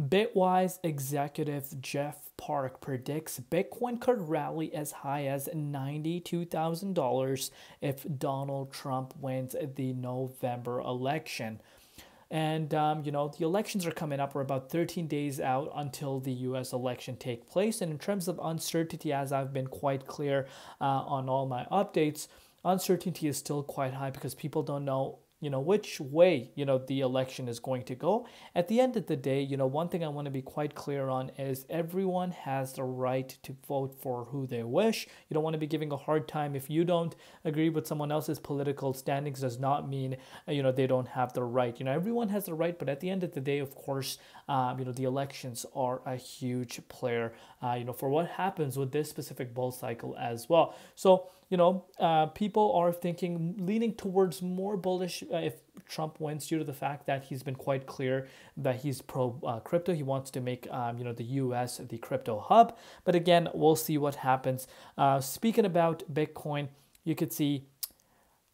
Bitwise executive Jeff Park predicts Bitcoin could rally as high as $92,000 if Donald Trump wins the November election. And, the elections are coming up. We're about 13 days out until the US election take place. And in terms of uncertainty, as I've been quite clear on all my updates, uncertainty is still quite high because people don't know which way the election is going to go. At the end of the day, one thing I want to be quite clear on is everyone has the right to vote for who they wish. You don't want to be giving a hard time if you don't agree with someone else's political standings. Does not mean they don't have the right. Everyone has the right, but at the end of the day, of course, the elections are a huge player for what happens with this specific bull cycle as well. So people are leaning towards more bullish if Trump wins, due to the fact that he's been quite clear that he's pro crypto. He wants to make the US the crypto hub. But again, we'll see what happens. Speaking about Bitcoin, you could see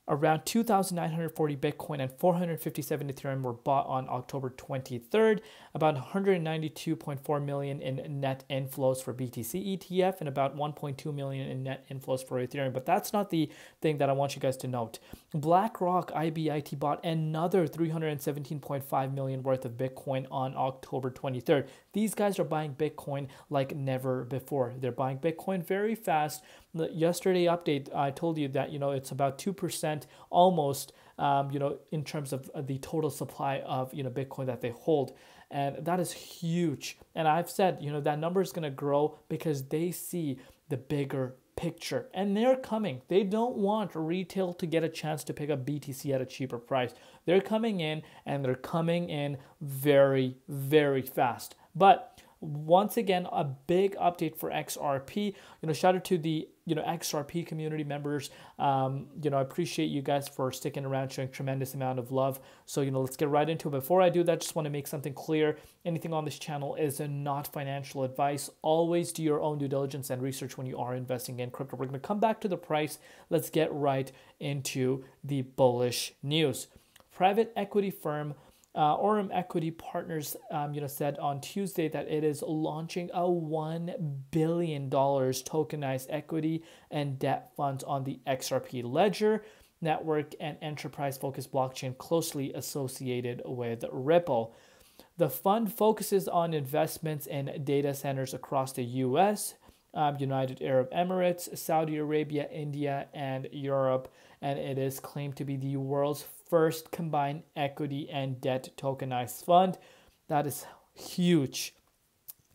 around 2,940 Bitcoin and 457 Ethereum were bought on October 23rd. About 192.4 million in net inflows for BTC ETF and about 1.2 million in net inflows for Ethereum. But that's not the thing that I want you guys to note. BlackRock IBIT bought another 317.5 million worth of Bitcoin on October 23rd. These guys are buying Bitcoin like never before. They're buying Bitcoin very fast. The yesterday update, I told you that it's about 2% almost in terms of the total supply of Bitcoin that they hold, and that is huge. And I've said that number is going to grow because they see the bigger picture, and they're coming. They don't want retail to get a chance to pick up BTC at a cheaper price. They're coming in, and they're coming in very, very fast. But once again, a big update for XRP. Shout out to the XRP community members. I appreciate you guys for sticking around, showing tremendous amount of love. So let's get right into it. Before I do that, just want to make something clear. Anything on this channel is not financial advice. Always do your own due diligence and research when you are investing in crypto. We're going to come back to the price. Let's get right into the bullish news. Private equity firm Aurum Equity Partners, said on Tuesday that it is launching a $1 billion tokenized equity and debt funds on the XRP ledger network and enterprise-focused blockchain closely associated with Ripple. The fund focuses on investments in data centers across the U.S., United Arab Emirates, Saudi Arabia, India, and Europe, and it is claimed to be the world's first combined equity and debt tokenized fund. That is huge.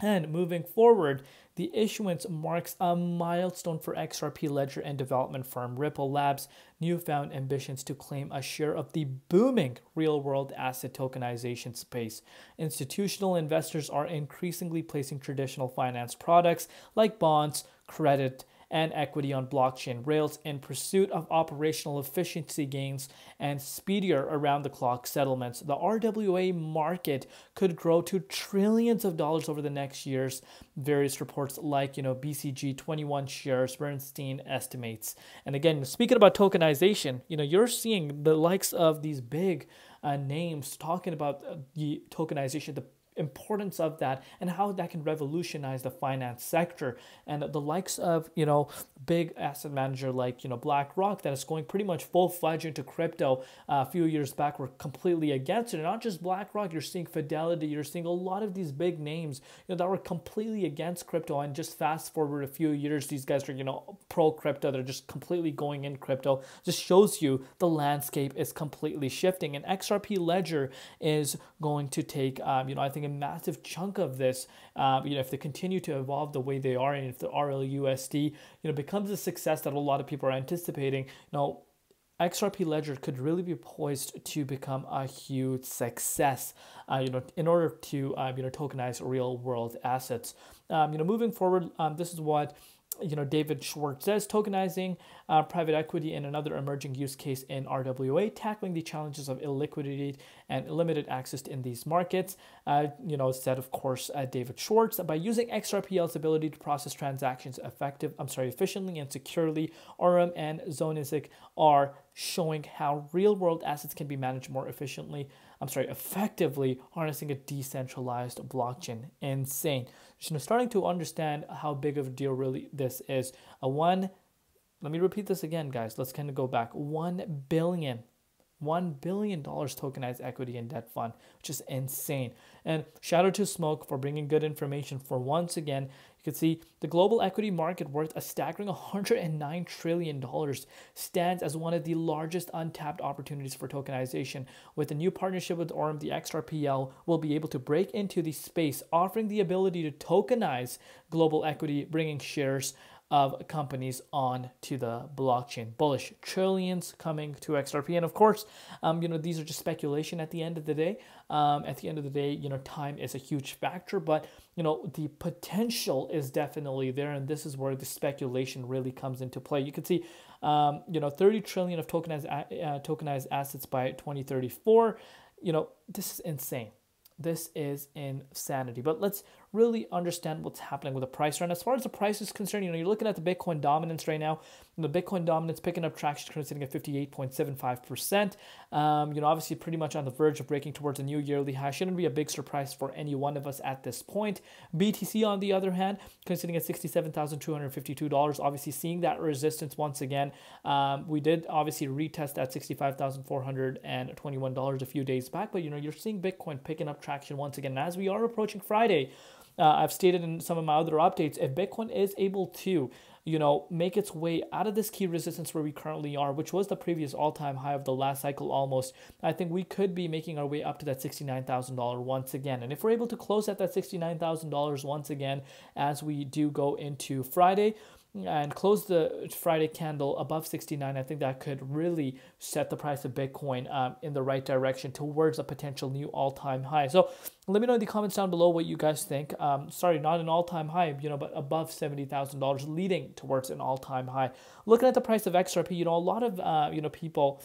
And moving forward, the issuance marks a milestone for XRP ledger and development firm Ripple Labs' newfound ambitions to claim a share of the booming real-world asset tokenization space. Institutional investors are increasingly placing traditional finance products like bonds, credit, and equity on blockchain rails in pursuit of operational efficiency gains and speedier around-the-clock settlements. The RWA market could grow to trillions of dollars over the next years. Various reports like, BCG 21 shares, Bernstein estimates. And again, speaking about tokenization, you're seeing the likes of these big names talking about the tokenization, the importance of that and how that can revolutionize the finance sector, and the likes of big asset manager like BlackRock that is going pretty much full-fledged into crypto. A few years back were completely against it. And not just BlackRock, you're seeing Fidelity, you're seeing a lot of these big names that were completely against crypto, and just fast forward a few years, these guys are pro crypto. They're just completely going in crypto. Just shows you the landscape is completely shifting, and XRP ledger is going to take I think a massive chunk of this, if they continue to evolve the way they are, and if the RLUSD, becomes a success that a lot of people are anticipating, XRP ledger could really be poised to become a huge success, in order to, tokenize real world assets. Moving forward, this is what David Schwartz says: tokenizing private equity in another emerging use case in RWA, tackling the challenges of illiquidity and limited access in these markets. Said, of course, David Schwartz, by using XRPL's ability to process transactions efficiently and securely, Aurum and Zonizic are showing how real-world assets can be managed more efficiently effectively harnessing a decentralized blockchain. Insane. So starting to understand how big of a deal really this is. Let me repeat this again, guys. Let's kind of go back. $1 billion tokenized equity and debt fund, which is insane. And shout out to Smoke for bringing good information. For once again, you can see the global equity market worth a staggering $109 trillion stands as one of the largest untapped opportunities for tokenization. With a new partnership with Orem, the XRPL will be able to break into the space, offering the ability to tokenize global equity, bringing shares of companies on to the blockchain. Bullish. Trillions coming to XRP. And of course, these are just speculation at the end of the day. Time is a huge factor, but, the potential is definitely there. And this is where the speculation really comes into play. You can see, 30 trillion of tokenized assets by 2034. This is insane. This is insanity. But let's really understand what's happening with the price right now. As far as the price is concerned, you're looking at the Bitcoin dominance right now. The Bitcoin dominance picking up traction, currently sitting at 58.75%. Obviously pretty much on the verge of breaking towards a new yearly high. Shouldn't be a big surprise for any one of us at this point. BTC, on the other hand, currently sitting at $67,252. Obviously seeing that resistance once again. We did obviously retest at $65,421 a few days back, but you're seeing Bitcoin picking up traction once again. And as we are approaching Friday, I've stated in some of my other updates, if Bitcoin is able to, make its way out of this key resistance where we currently are, which was the previous all-time high of the last cycle almost, I think we could be making our way up to that $69,000 once again. And if we're able to close at that $69,000 once again, as we do go into Friday, and close the Friday candle above 69, I think that could really set the price of Bitcoin in the right direction towards a potential new all-time high. So let me know in the comments down below what you guys think. Sorry, not an all-time high, but above $70,000, leading towards an all-time high. Looking at the price of XRP, a lot of people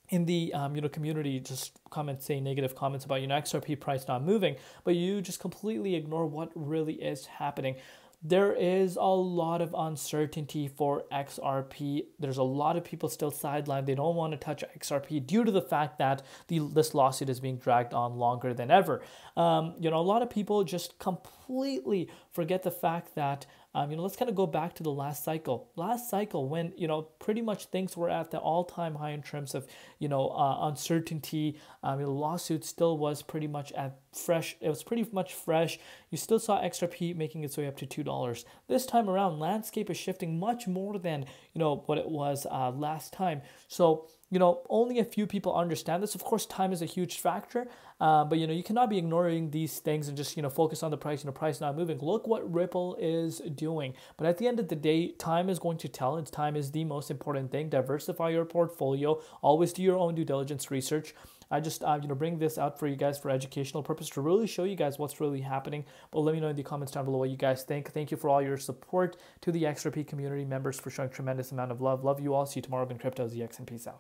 in the community just saying negative comments about XRP price not moving, but you just completely ignore what really is happening. There is a lot of uncertainty for XRP. There's a lot of people still sidelined. They don't want to touch XRP due to the fact that this lawsuit is being dragged on longer than ever. A lot of people just completely forget the fact that let's kind of go back to the last cycle. Last cycle when, pretty much things were at the all-time high in terms of, uncertainty. The lawsuit still was pretty much fresh. It was pretty much fresh. You still saw XRP making its way up to $2. This time around, landscape is shifting much more than, what it was last time. So, only a few people understand this. Of course, time is a huge factor, but you cannot be ignoring these things and just focus on the price. Price not moving. Look what Ripple is doing. But at the end of the day, time is going to tell. And time is the most important thing. Diversify your portfolio. Always do your own due diligence research. I just bring this out for you guys for educational purpose to really show you guys what's really happening. But let me know in the comments down below what you guys think. Thank you for all your support to the XRP community members for showing tremendous amount of love. Love you all. See you tomorrow in Crypto ZX and peace out.